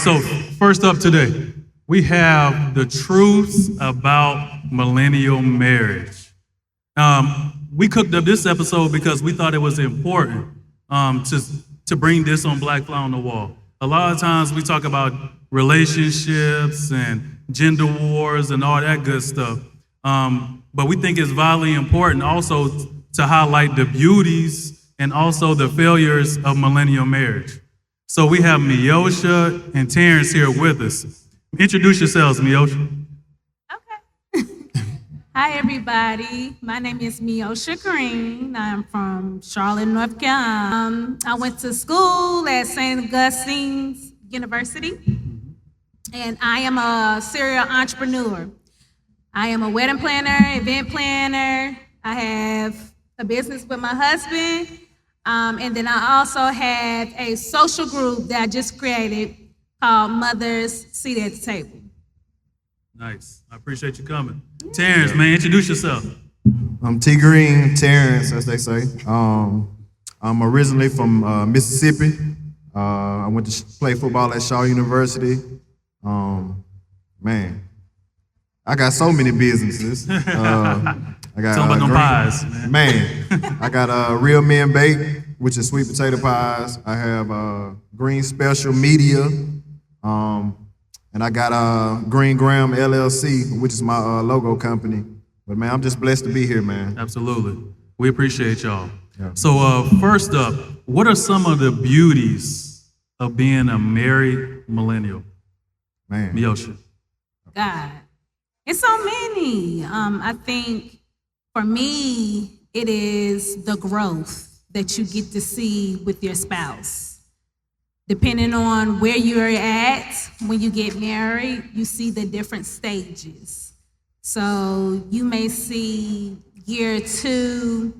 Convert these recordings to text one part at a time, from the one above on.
so first up today, we have the truth about millennial marriage. We cooked up this episode because we thought it was important to bring this on Black Fly on the Wall. A lot of times we talk about relationships and gender wars and all that good stuff, but we think it's vitally important also to highlight the beauties and also the failures of millennial marriage. So we have Miosha and Terrence here with us. Introduce yourselves, Miosha. Okay. Hi, everybody. My name is Miosha Green. I'm from Charlotte, North Carolina. I went to school at St. Augustine's University, and I am a serial entrepreneur. I am a wedding planner, event planner. I have a business with my husband, and then I also have a social group that I just created called Mothers Seat at the Table. Nice. I appreciate you coming. Terrence, man, introduce yourself. I'm T Green, Terrence, as they say. I'm originally from Mississippi. I went to play football at Shaw University. Man, I got so many businesses. I got Talking about them pies, man. Man, I got Real Men Bake, which is sweet potato pies. I have Green Special Media, and I got Green Graham LLC, which is my logo company. But man, I'm just blessed to be here, man. Absolutely. We appreciate y'all. Yeah. So first up, what are some of the beauties of being a married millennial? Man. Miosha. God, it's so many. I think for me, it is the growth that you get to see with your spouse. Depending on where you're at when you get married, you see the different stages. So you may see year 2,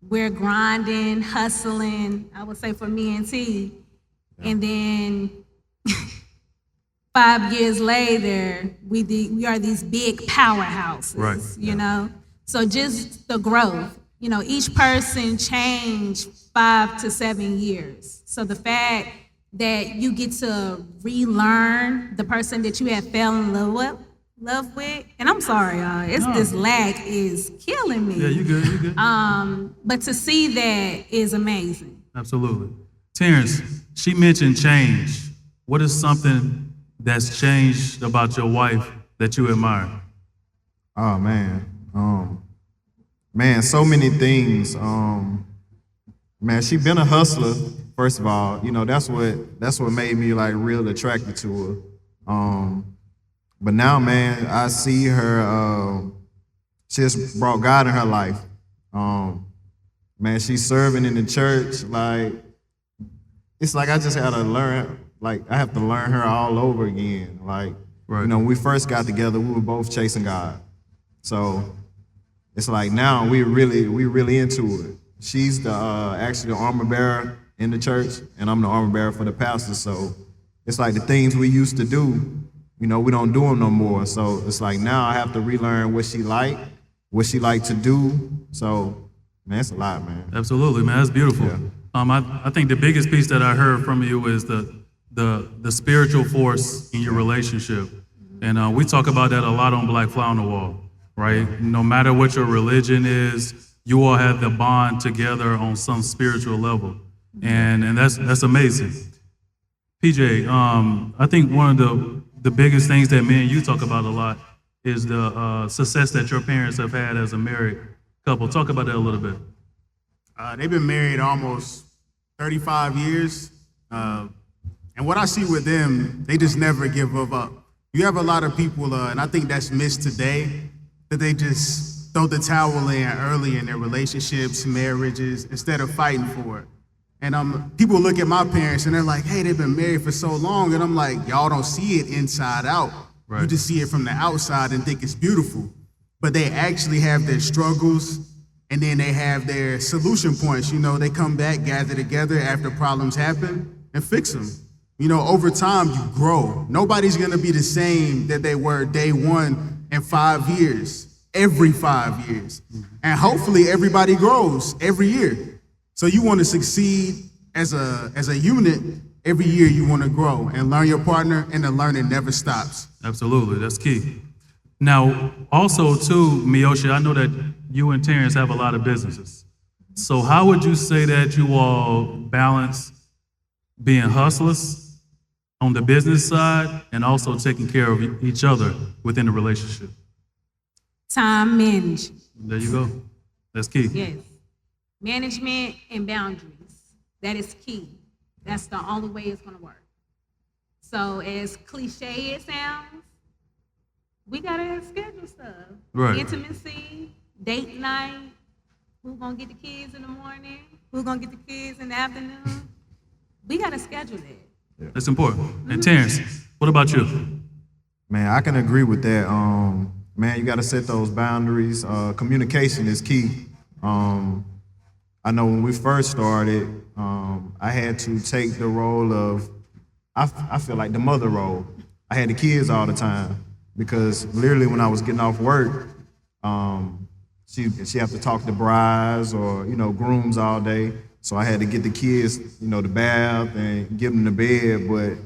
we're grinding, hustling, I would say for me and T. And then 5 years later, we are these big powerhouses, Right. you know? So just the growth, you know, each person changed 5 to 7 years. So the fact that you get to relearn the person that you had fell in love with, and I'm sorry, y'all, this lag is killing me. Yeah, you good. But to see that is amazing. Absolutely. Terrence, she mentioned change. What is something that's changed about your wife that you admire? Oh man, man, so many things. Man, she been a hustler. First of all, you know that's what made me like real attracted to her. But now, man, I see her. She has brought God in her life. Man, she's serving in the church. Like it's like I just had to learn. Like I have to learn her all over again. Like Right. you know, when we first got together, we were both chasing God. So it's like now we really into it. She's the actually the armor bearer in the church, and I'm the armor bearer for the pastor. So it's like the things we used to do, you know, we don't do them no more. So it's like now I have to relearn what she like to do. So man, it's a lot, man. Absolutely, man. That's beautiful. Yeah. I think the biggest piece that I heard from you is the spiritual force in your relationship. And we talk about that a lot on Black Fly on the Wall, right? No matter what your religion is, you all have the bond together on some spiritual level. And that's amazing. PJ, I think one of the biggest things that me and you talk about a lot is the success that your parents have had as a married couple. Talk about that a little bit. They've been married almost 35 years. And what I see with them, they just never give up. You have a lot of people, and I think that's missed today, that they just throw the towel in early in their relationships, marriages, instead of fighting for it. And people look at my parents and they're like, hey, they've been married for so long. And I'm like, y'all don't see it inside out. Right. You just see it from the outside and think it's beautiful. But they actually have their struggles, and then they have their solution points. You know, they come back, gather together after problems happen and fix them. You know, over time, you grow. Nobody's gonna be the same that they were day one in 5 years, every 5 years. And hopefully everybody grows every year. So you wanna succeed as a unit, every year you want to grow and learn your partner, and the learning never stops. Absolutely, that's key. Now, also too, Miyoshi, I know that you and Terrence have a lot of businesses. So how would you say that you all balance being hustlers on the business side and also taking care of each other within the relationship? Time management. There you go. That's key. Yes. Management and boundaries. That is key. That's the only way it's going to work. So, as cliche it sounds, we got to schedule stuff. Right. Intimacy, date night, who's going to get the kids in the morning, who's going to get the kids in the afternoon. We got to schedule that. That's important. And Terrence, what about you? Man, I can agree with that. Man, you got to set those boundaries. Communication is key. I know when we first started, I had to take the role of, I feel like the mother role. I had the kids all the time because literally when I was getting off work, she have to talk to brides or, grooms all day. So I had to get the kids, the bath and get them to bed. But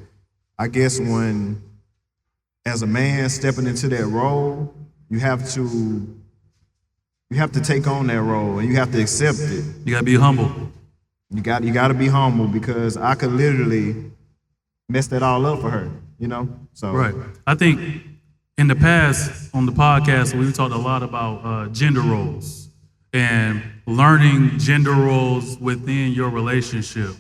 I guess as a man stepping into that role, you have to take on that role and you have to accept it. You gotta be humble. You got to be humble because I could literally mess that all up for her, So Right. I think in the past on the podcast, we've talked a lot about gender roles and learning gender roles within your relationship.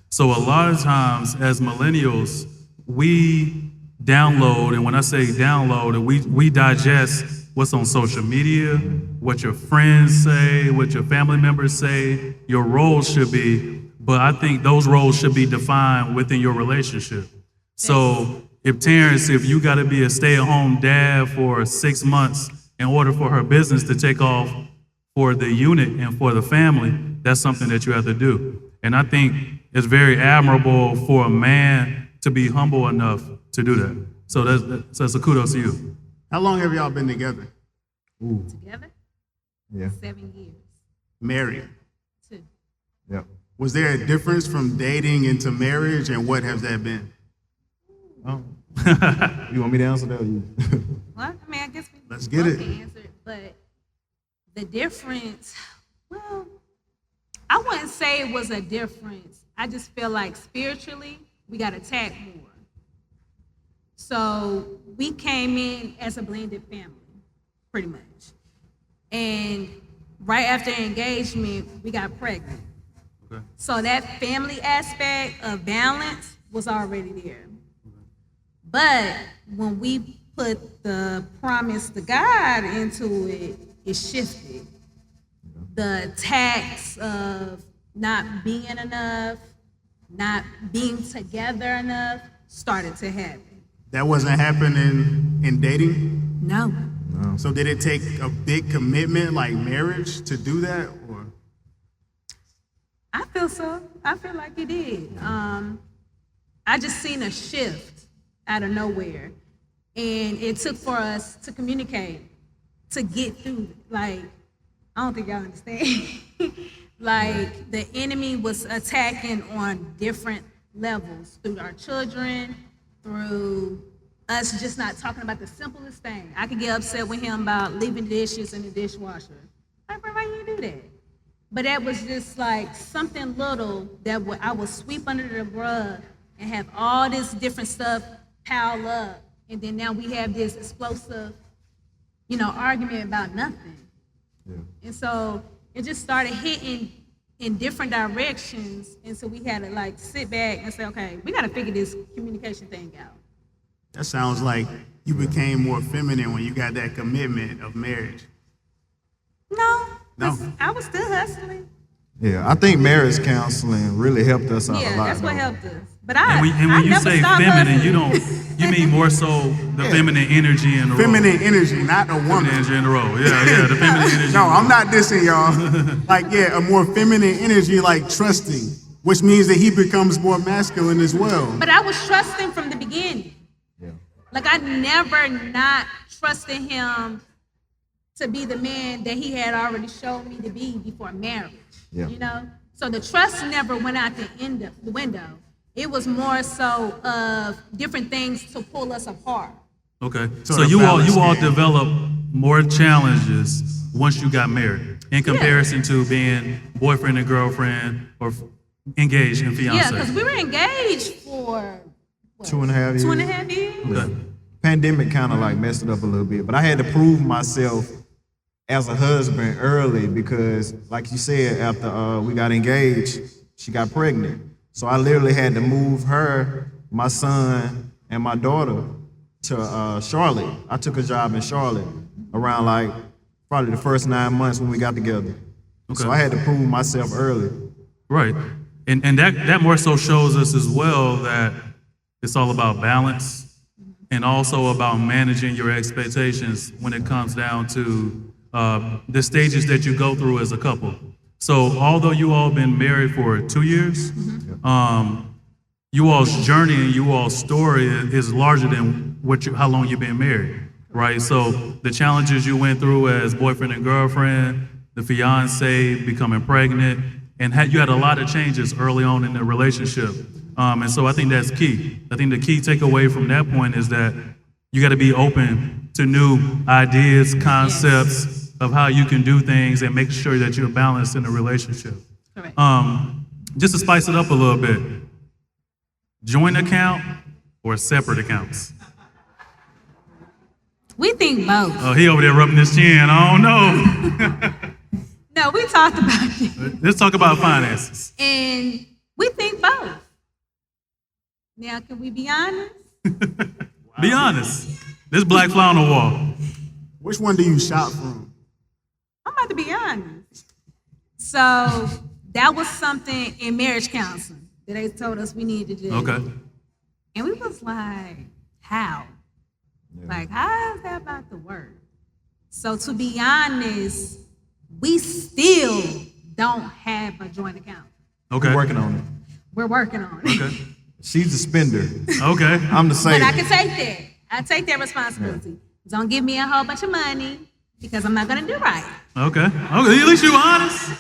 So a lot of times as millennials, we download, and when I say download, we digest what's on social media, what your friends say, what your family members say, your roles should be, but I think those roles should be defined within your relationship. So if you gotta be a stay-at-home dad for 6 months in order for her business to take off for the unit and for the family, that's something that you have to do. And I think it's very admirable for a man to be humble enough to do that. So that's a kudos to you. How long have y'all been together? Together? Yeah. 7 years. Married. 2. Yep. Was there a difference from dating into marriage, and what has that been? You want me to answer that or you? Well, I guess we Let's get both it. can answer it, but the difference, well, I wouldn't say it was a difference. I just feel like spiritually, we got attacked more. So we came in as a blended family, pretty much. And right after engagement, we got pregnant. Okay. So that family aspect of balance was already there. But when we put the promise to God into it, it shifted. The attacks of not being enough, not being together enough started to happen. That wasn't happening in dating? No. So did it take a big commitment like marriage to do that? Or I feel so. I feel like it did. I just seen a shift out of nowhere. And it took for us to communicate, to get through. Like, I don't think y'all understand. Like, the enemy was attacking on different levels through our children, through us just not talking about the simplest thing. I could get upset with him about leaving dishes in the dishwasher. Like, bro, why you do that? But that was just like something little that I would sweep under the rug and have all this different stuff pile up. And then now we have this explosive, argument about nothing. Yeah. And so it just started hitting in different directions. And so we had to like sit back and say, okay, we got to figure this communication thing out. that sounds like you became more feminine when you got that commitment of marriage. No. No. 'Cause I was still hustling. Yeah, I think marriage counseling really helped us out a Yeah, lot. that's what though. helped us. But And when I you never say stopped feminine, hustling. you mean more so the feminine energy in the role. Feminine energy, not a woman. Feminine energy in the role. Yeah, the feminine energy. No, I'm not dissing y'all. Like, yeah, a more feminine energy, like trusting, which means that he becomes more masculine as well. But I was trusting from the beginning. Yeah. Like I never not trusted him to be the man that he had already shown me to be before marriage. Yeah. You know? So the trust never went out the window. It was more so of different things to pull us apart. Okay. Sort So of you balance all game. developed more challenges once you got married in comparison to being boyfriend and girlfriend or engaged and Yeah, fiance. because we were engaged for what, 2.5 years. 2.5 years. Okay. Pandemic kind of like messed it up a little bit, but I had to prove myself as a husband early because, like you said, after we got engaged, she got pregnant. So I literally had to move her, my son, and my daughter to Charlotte. I took a job in Charlotte around like probably the first 9 months when we got together. So I had to prove myself early. Right. And that more so shows us as well that it's all about balance and also about managing your expectations when it comes down to the stages that you go through as a couple. So although you all been married for 2 years, you all's journey and you all's story is larger than how long you've been married, right? So the challenges you went through as boyfriend and girlfriend, the fiance becoming pregnant, and you had a lot of changes early on in the relationship. And so I think that's key. I think the key takeaway from that point is that you got to be open to new ideas, concepts of how you can do things and make sure that you're balanced in a relationship. Correct. Just to spice it up a little bit, joint account or separate accounts? We think both. Oh, he over there rubbing his chin. I don't know. No, we talked about it. Let's talk about finances. And we think both. Now, can we be honest? Be honest. This black fly on the wall. Which one do you shop from? I'm about to be honest. So that was something in marriage counseling that they told us we needed to do. Okay. And we was like, how? Like, how is that about to work? So to be honest, we still don't have a joint account. Okay. We're working on it. We're working on it. Okay. She's the spender. Okay. I'm the But saver. I can take that. I take that responsibility. Don't give me a whole bunch of money because I'm not gonna do right. Okay. Okay. At least you honest.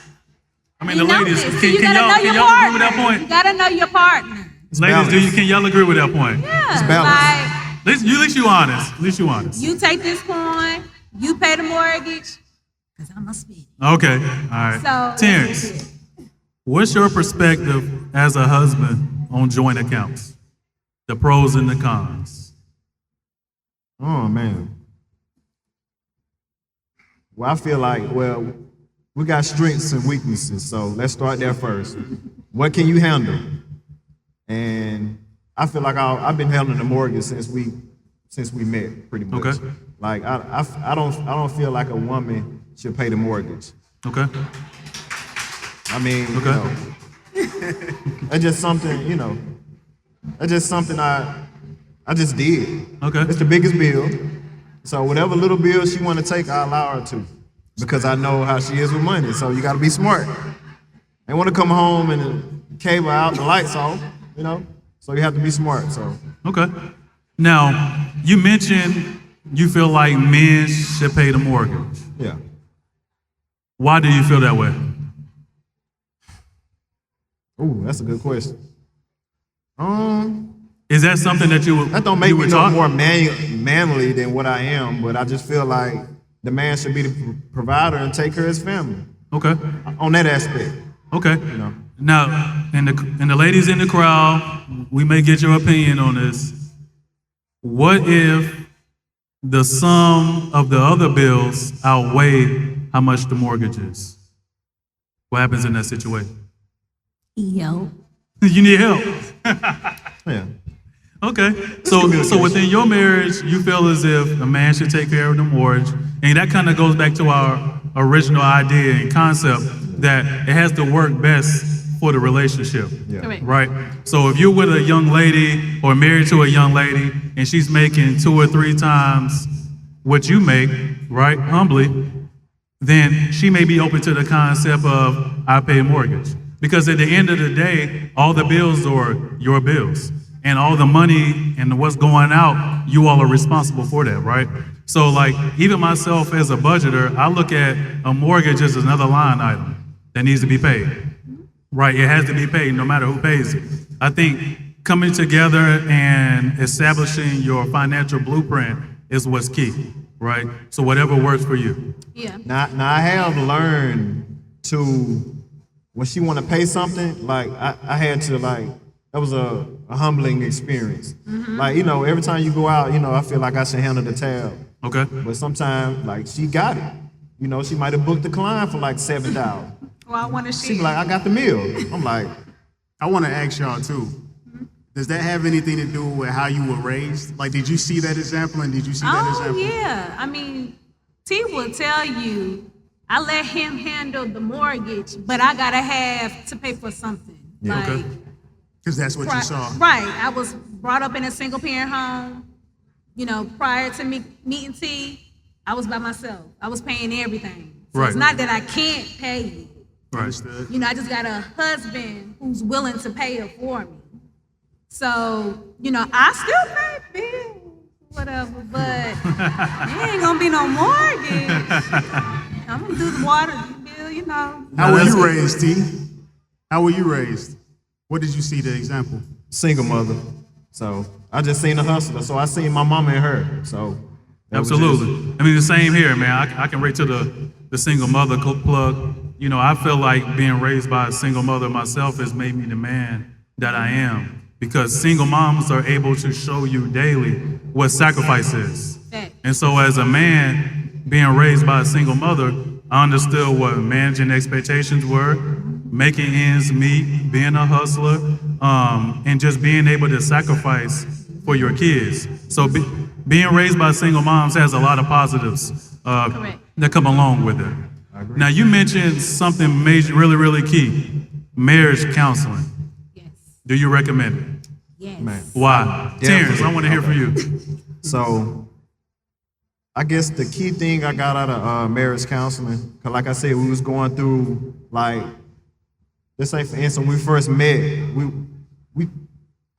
I mean, You the know ladies, this. can You gotta know y'all your agree with that partner. You point? gotta know your partner. Ladies, can y'all agree with that point? Yeah. balance. At least you honest. At least you honest. Like, you take this coin, you pay the mortgage, because I'm gonna spend. Okay. All right. So Terrence, what's your perspective as a husband on joint accounts? The pros and the cons. Oh man. Well, I feel like, we got strengths and weaknesses, so let's start there first. What can you handle? And I feel like I've been handling the mortgage since we met, pretty much. Okay. Like I don't feel like a woman should pay the mortgage. Okay. I mean, that's just something, that's just something I just did. Okay. It's the biggest bill. So whatever little bill she want to take, I allow her to. Because I know how she is with money. So you gotta be smart. They want to come home and the cable out and the lights off, So you have to be smart. So Okay. Now, you mentioned you feel like men should pay the mortgage. yeah. Why do you feel that way? Ooh, that's a good question. Is that something that you would That don't make you me would no talk? more manly than what I am, but I just feel like the man should be the provider and take care of his family. Okay. On that aspect, Okay. know. Now, and the ladies in the crowd, we may get your opinion on this. What if the sum of the other bills outweigh how much the mortgage is? What happens in that situation? Yo. You need help. Yeah. Okay. So within your marriage, you feel as if a man should take care of the mortgage. And that kind of goes back to our original idea and concept that it has to work best for the relationship. Yeah. Correct. Right? So if you're with a young lady or married to a young lady and she's making 2 or 3 times what you make, right, humbly, then she may be open to the concept of I pay a mortgage. Because at the end of the day, all the bills are your bills. And all the money and what's going out, you all are responsible for that, right? So like even myself as a budgeter, I look at a mortgage as another line item that needs to be paid. Right, it has to be paid no matter who pays it. I think coming together and establishing your financial blueprint is what's key, right? So whatever works for you. Yeah. Now I have learned to, when she want to pay something, like I had to like, that was a humbling experience. Like, every time you go out, I feel like I should handle the tab. Okay. But sometimes, like, she got it. She might have booked the client for like $7,000. Well, I want to She share. be like, I got the meal. I'm like, I want to ask y'all too. Does that have anything to do with how you were raised? Like, did you see that example, and did you see that Oh, example? yeah. I mean, T will tell you, I let him handle the mortgage, but I got to have to pay for something. Yeah. Like, Okay. Because that's what you saw. Right. I was brought up in a single parent home. Prior to me meeting T, I was by myself. I was paying everything. So Right. it's not that I can't pay it. Right. Understood. I just got a husband who's willing to pay it for me. So, I still pay bills, whatever, but it ain't gonna be no mortgage. I'm gonna do the water bill, How were you raised, T? How were you raised? What did you see the example? single mother. So I just seen a hustler. So I seen my mama and her. So that was Absolutely. I mean, the same here, man. I can relate to the single mother plug. I feel like being raised by a single mother myself has made me the man that I am, because single moms are able to show you daily what sacrifice is. Fact. And so as a man being raised by a single mother, I understood what managing expectations were, making ends meet, being a hustler, and just being able to sacrifice for your kids. So being raised by single moms has a lot of positives Correct. that come along with it. Now, you mentioned something major, really, really key: marriage counseling. Yes. Do you recommend it? Yes. Man. Why? Yeah, Terrence, I want to hear from you. So I guess the key thing I got out of marriage counseling, because like I said, we was going through, like, let's say for instance, when we first met, we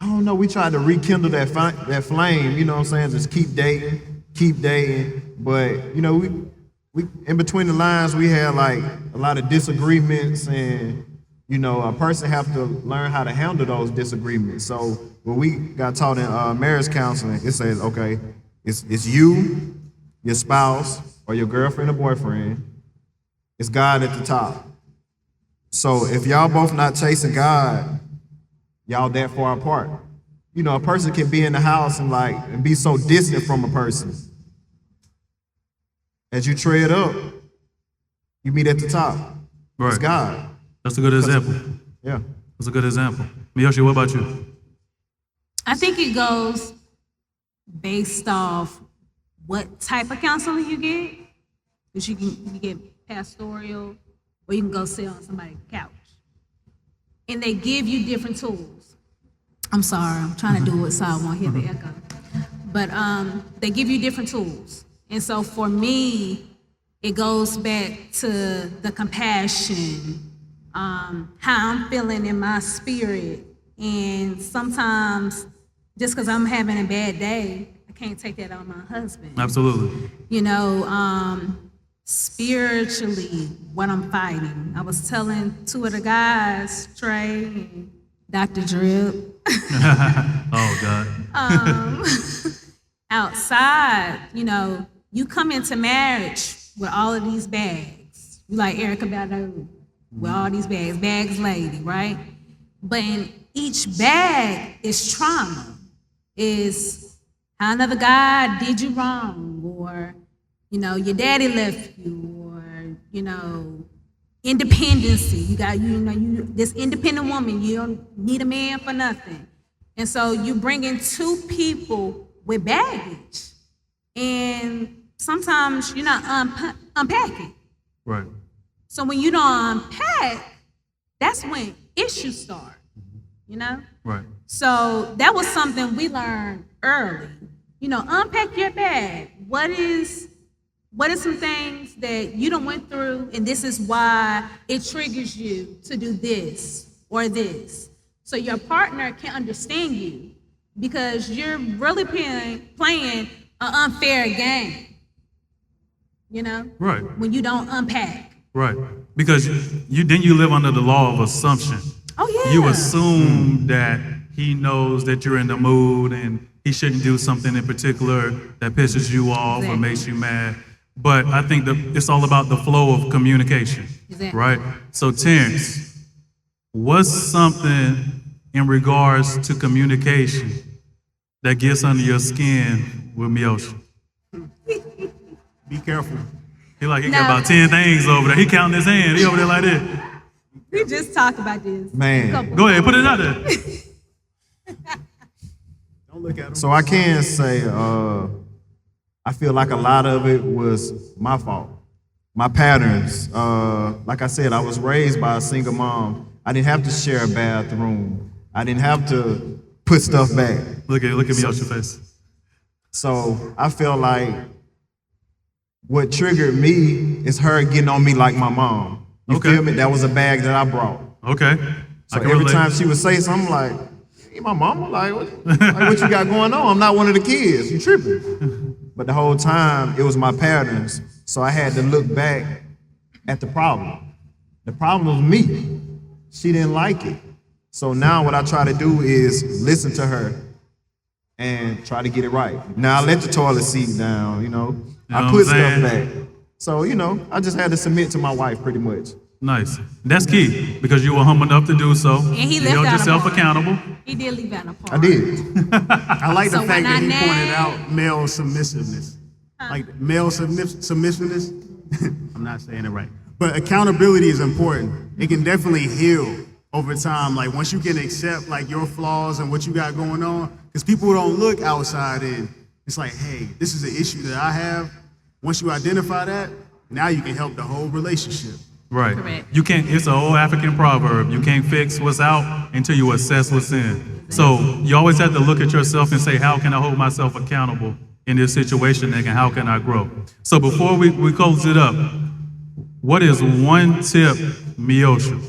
I don't know, we tried to rekindle that flame, you know what I'm saying? Just keep dating. But, we in between the lines, we had like a lot of disagreements, and, a person have to learn how to handle those disagreements. So when we got taught in marriage counseling, it says, okay, it's you, your spouse, or your girlfriend or boyfriend. It's God at the top. So if y'all both not chasing God, y'all that far apart. A person can be in the house and be so distant from a person. As you tread up, you meet at the top. It's Right. God. That's a good example. Yeah. That's a good example. Miyoshi, what about you? I think it goes based off what type of counseling you get. Because you get pastoral, or you can go sit on somebody's couch. And they give you different tools. I'm sorry, I'm trying to do it so I won't hear the echo. But they give you different tools. And so for me, it goes back to the compassion, how I'm feeling in my spirit. And sometimes, just because I'm having a bad day, I can't take that on my husband. Absolutely. Spiritually, what I'm fighting. I was telling two of the guys, Trey and Dr. Drip, Oh, God. outside, you come into marriage with all of these bags. You like Erica Badu with all these bags lady, right? But in each bag is trauma, is how another guy did you wrong, or, your daddy left you, or, independency. You got, this independent woman, you don't need a man for nothing. And so you bring in two people with baggage, and sometimes you're not unpacking. Right. So when you don't unpack, that's when issues start, Right. So that was something we learned early. Unpack your bag. What is some things that you done went through, and this is why it triggers you to do this or this. So your partner can understand you, because you're really playing an unfair game, Right. when you don't unpack. Right. Because you live under the law of assumption. Oh, yeah. You assume that he knows that you're in the mood and he shouldn't do something in particular that pisses you off or Exactly. makes you mad. But I think that it's all about the flow of communication, Exactly. right? So Terrence, what's something in regards to communication that gets under your skin with Miosha? Be careful. He got Now- about 10 things over there. He counting his hand. He over there like this. We just talked about this. Man. a couple- Go ahead, put it out there. Don't look at him. So I can say, I feel like a lot of it was my fault. My patterns. Like I said, I was raised by a single mom. I didn't have to share a bathroom. I didn't have to put stuff back. Look at Miosha's face. So I feel like what triggered me is her getting on me like my mom. You Okay. feel me? That was a bag that I brought. Okay. So I can every relate. time she would say something like, "Hey, my mama, like what you got going on? I'm not one of the kids. You tripping?" But the whole time it was my patterns. So I had to look back at the problem. The problem was me. She didn't like it. So now what I try to do is listen to her and try to get it right. Now I let the toilet seat down, You know I what put I'm saying? stuff back. So, I just had to submit to my wife pretty much. Nice. That's key because you were humble enough to do so. And he You left held out a yourself part. accountable. He did leave out a part. I did. I like the So fact when that I he nag- pointed out male submissiveness. Like male submissiveness. I'm not saying it right. But accountability is important. It can definitely heal over time. Like once you can accept like your flaws and what you got going on, because people don't look outside in. It's like, hey, this is an issue that I have. Once you identify that, now you can help the whole relationship. Right. Correct. You can't. It's an old African proverb. You can't fix what's out until you assess what's in. So you always have to look at yourself and say, how can I hold myself accountable in this situation, and how can I grow? So before we close it up, what is one tip, Miosha,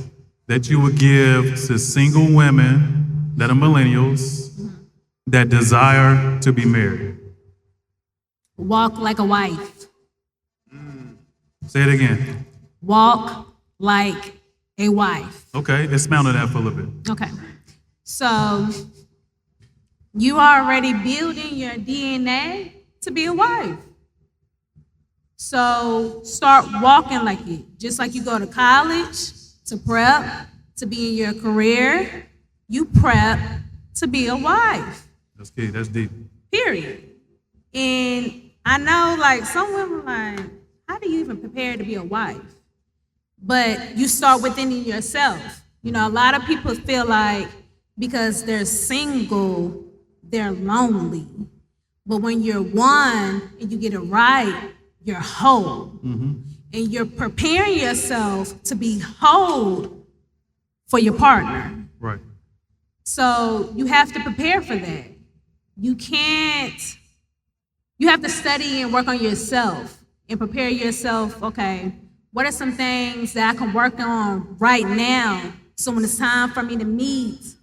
that you would give to single women that are millennials that desire to be married? Walk like a wife. Say it again. Walk like a wife. Okay, expound on that for a little bit. Okay. So you are already building your DNA to be a wife. So start walking like it. Just like you go to college to prep to be in your career, you prep to be a wife. That's key. That's deep. Period. And I know like some women like, how do you even prepare to be a wife? But you start within yourself. A lot of people feel like because they're single, they're lonely. But when you're one and you get it right, you're whole. And you're preparing yourself to be whole for your partner. Right. So you have to prepare for that. You have to study and work on yourself and prepare yourself, okay, what are some things that I can work on right now so when it's time for me to meet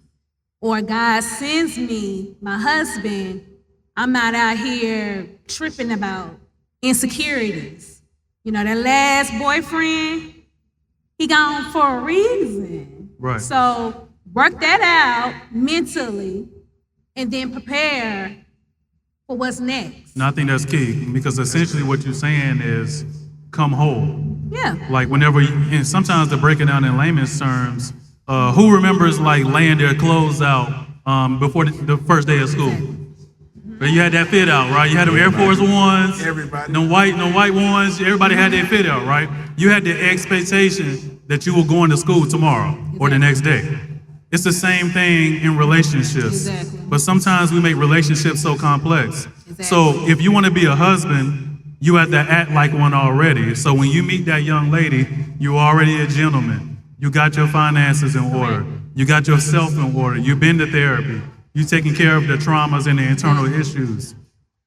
or God sends me my husband, I'm not out here tripping about insecurities. That last boyfriend, he gone for a reason. Right. So work that out mentally and then prepare for what's next. And I think that's key because essentially what you're saying is come whole. Yeah. Like whenever, and sometimes to break it down in layman's terms, who remembers like laying their clothes out before the first day of school? But you had that fit out, right? You had the Air Force Ones, Everybody. the white ones. Everybody had their fit out, right? You had the expectation that you were going to school tomorrow or the next day. It's the same thing in relationships. Exactly. But sometimes we make relationships so complex. Exactly. So if you want to be a husband, you have to act like one already. So when you meet that young lady, you're already a gentleman. You got your finances in order. You got yourself in order. You've been to therapy. You're taking care of the traumas and the internal issues.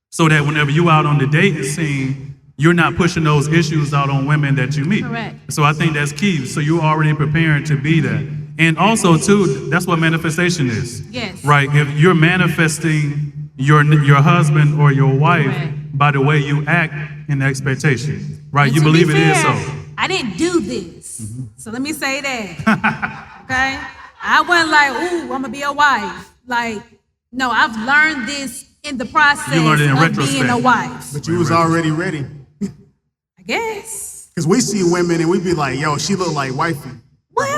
So that whenever you out on the dating scene, you're not pushing those issues out on women that you meet. Correct. So I think that's key. So you're already preparing to be that. And also too, that's what manifestation is. Yes. Right? If you're manifesting your husband or your wife Correct. by the way you act in expectation. Right? And You to be believe it is fair, so. I didn't do this. So let me say that. Okay? I wasn't like, ooh, I'm gonna be a wife. like, no, I've learned this in the process You learned it in of retrospect. being a wife. But you was already ready. I guess. Because we see women and we be like, yo, she look like wifey. Well,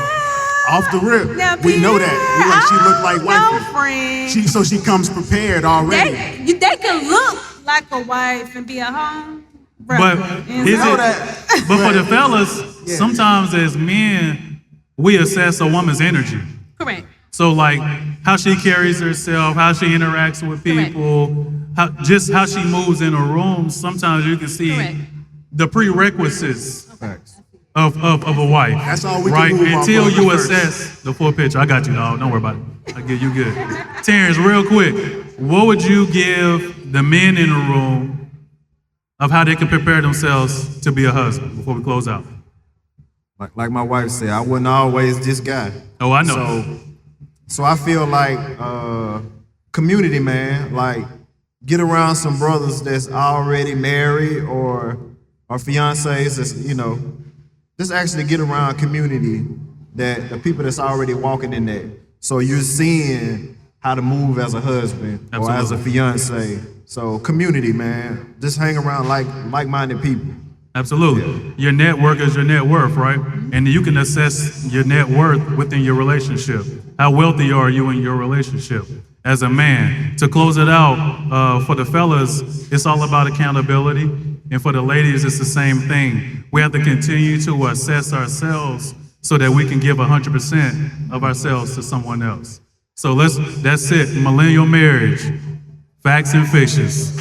Off the rip. now, We know that. We like, she look like no, wifey. friend. So she comes prepared already. They can look like a wife and be a home. But here's know it. that. But for the fellas, sometimes as men, we assess a woman's energy. Correct. So like how she carries herself, how she interacts with people, how she moves in a room. Sometimes you can see Correct. the prerequisites Facts. of a wife. That's all we can right? move off Until of you first. assess the full picture. I got you, dog. Don't worry about it. I get you good. Terrence, real quick, what would you give the men in the room of how they can prepare themselves to be a husband before we close out? Like my wife said, I wasn't always this guy. Oh, I know. So I feel like community, man. Like get around some brothers that's already married or fiancés. That's, just actually get around community that the people that's already walking in that. So you're seeing how to move as a husband or as a fiance. So community, man. Just hang around like-minded people. Absolutely. Your network is your net worth, right? And you can assess your net worth within your relationship. How wealthy are you in your relationship as a man? To close it out, for the fellas, it's all about accountability. And for the ladies, it's the same thing. We have to continue to assess ourselves so that we can give 100% of ourselves to someone else. So that's it. Millennial marriage, facts and fictions.